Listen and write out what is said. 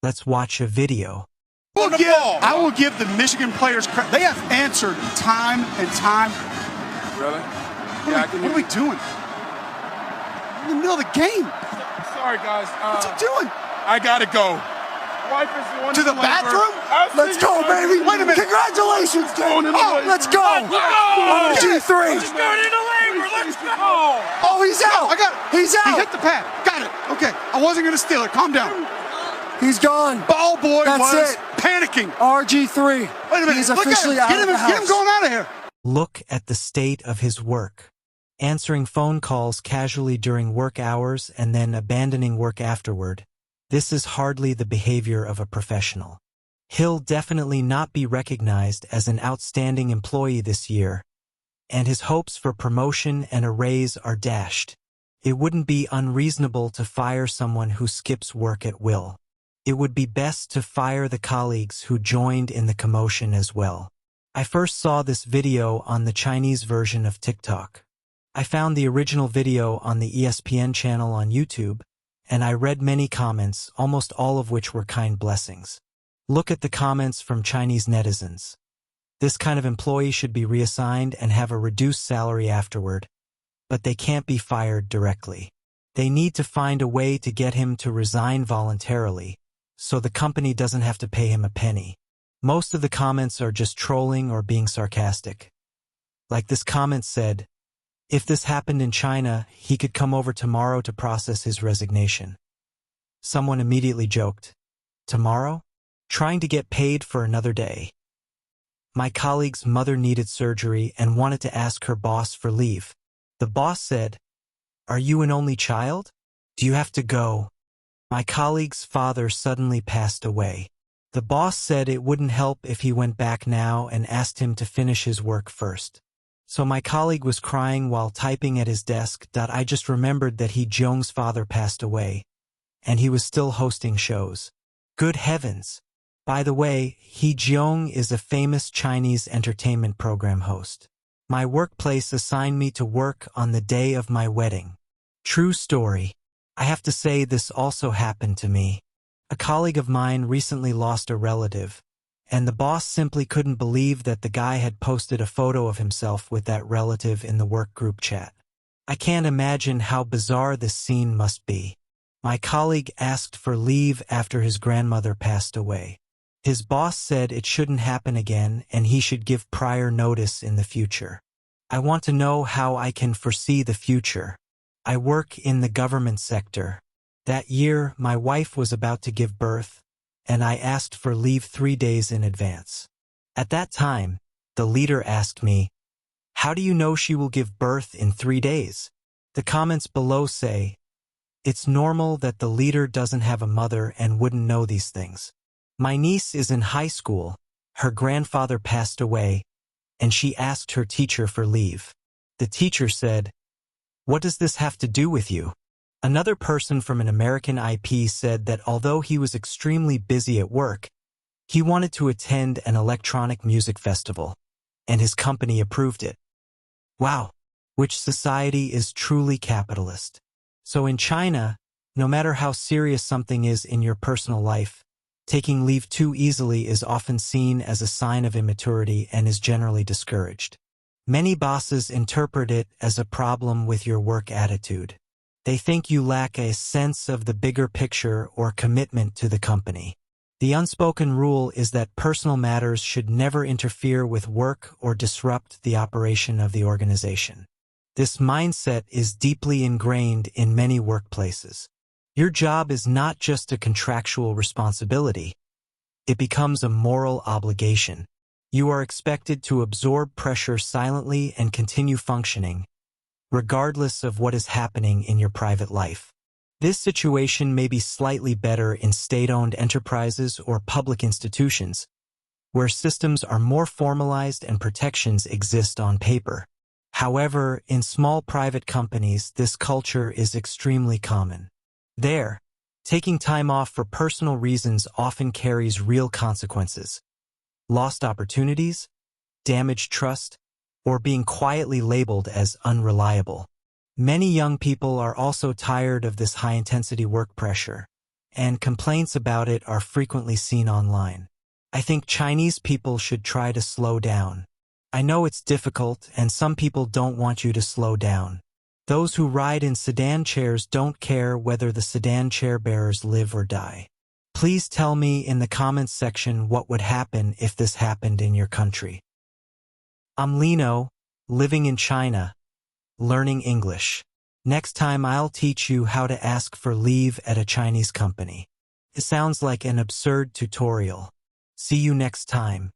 Let's watch a video. I will give the Michigan players credit. They have answered time and time. Really? What are we doing? In the middle of the game. Sorry, guys. What's he doing? I gotta go. Wife is the one To the bathroom? Let's go, baby. Wait a minute. Congratulations, dude. Oh, let's go. RG3. Just going into labor. Let's go. Oh, he's out. I got it. He's out. He hit the pad. Got it. Okay. I wasn't going to steal it. Calm down. He's gone. Ball boy That's was it. panicking. RG3. Wait a minute. He's Look officially at him. out of the house. Get him going out of here. Look at the state of his work. Answering phone calls casually during work hours and then abandoning work afterward. This is hardly the behavior of a professional. He'll definitely not be recognized as an outstanding employee this year, and his hopes for promotion and a raise are dashed. It wouldn't be unreasonable to fire someone who skips work at will. It would be best to fire the colleagues who joined in the commotion as well. I first saw this video on the Chinese version of TikTok. I found the original video on the ESPN channel on YouTube, and I read many comments, almost all of which were kind blessings. Look at the comments from Chinese netizens. This kind of employee should be reassigned and have a reduced salary afterward, but they can't be fired directly. They need to find a way to get him to resign voluntarily, so the company doesn't have to pay him a penny. Most of the comments are just trolling or being sarcastic. Like this comment said, if this happened in China, he could come over tomorrow to process his resignation. Someone immediately joked, tomorrow? Trying to get paid for another day. My colleague's mother needed surgery and wanted to ask her boss for leave. The boss said, "Are you an only child? Do you have to go?" My colleague's father suddenly passed away. The boss said it wouldn't help if he went back now and asked him to finish his work first. So my colleague was crying while typing at his desk. I just remembered that He Jong's father passed away, and he was still hosting shows. Good heavens! By the way, He Jong is a famous Chinese entertainment program host. My workplace assigned me to work on the day of my wedding. True story. I have to say this also happened to me. A colleague of mine recently lost a relative, and the boss simply couldn't believe that the guy had posted a photo of himself with that relative in the work group chat. I can't imagine how bizarre this scene must be. My colleague asked for leave after his grandmother passed away. His boss said it shouldn't happen again and he should give prior notice in the future. I want to know how I can foresee the future. I work in the government sector. That year, my wife was about to give birth, and I asked for leave 3 days in advance. At that time, the leader asked me, "How do you know she will give birth in 3 days?" The comments below say, "It's normal that the leader doesn't have a mother and wouldn't know these things. My niece is in high school, her grandfather passed away, and she asked her teacher for leave. The teacher said, 'What does this have to do with you?'" Another person from an American IP said that although he was extremely busy at work, he wanted to attend an electronic music festival, and his company approved it. Wow, which society is truly capitalist? So in China, no matter how serious something is in your personal life, taking leave too easily is often seen as a sign of immaturity and is generally discouraged. Many bosses interpret it as a problem with your work attitude. They think you lack a sense of the bigger picture or commitment to the company. The unspoken rule is that personal matters should never interfere with work or disrupt the operation of the organization. This mindset is deeply ingrained in many workplaces. Your job is not just a contractual responsibility. It becomes a moral obligation. You are expected to absorb pressure silently and continue functioning, regardless of what is happening in your private life. This situation may be slightly better in state-owned enterprises or public institutions, where systems are more formalized and protections exist on paper. However, in small private companies, this culture is extremely common. There, taking time off for personal reasons often carries real consequences. Lost opportunities, damaged trust, or being quietly labeled as unreliable. Many young people are also tired of this high-intensity work pressure, and complaints about it are frequently seen online. I think Chinese people should try to slow down. I know it's difficult, and some people don't want you to slow down. Those who ride in sedan chairs don't care whether the sedan chair bearers live or die. Please tell me in the comments section what would happen if this happened in your country. I'm Lino, living in China, learning English. Next time I'll teach you how to ask for leave at a Chinese company. It sounds like an absurd tutorial. See you next time.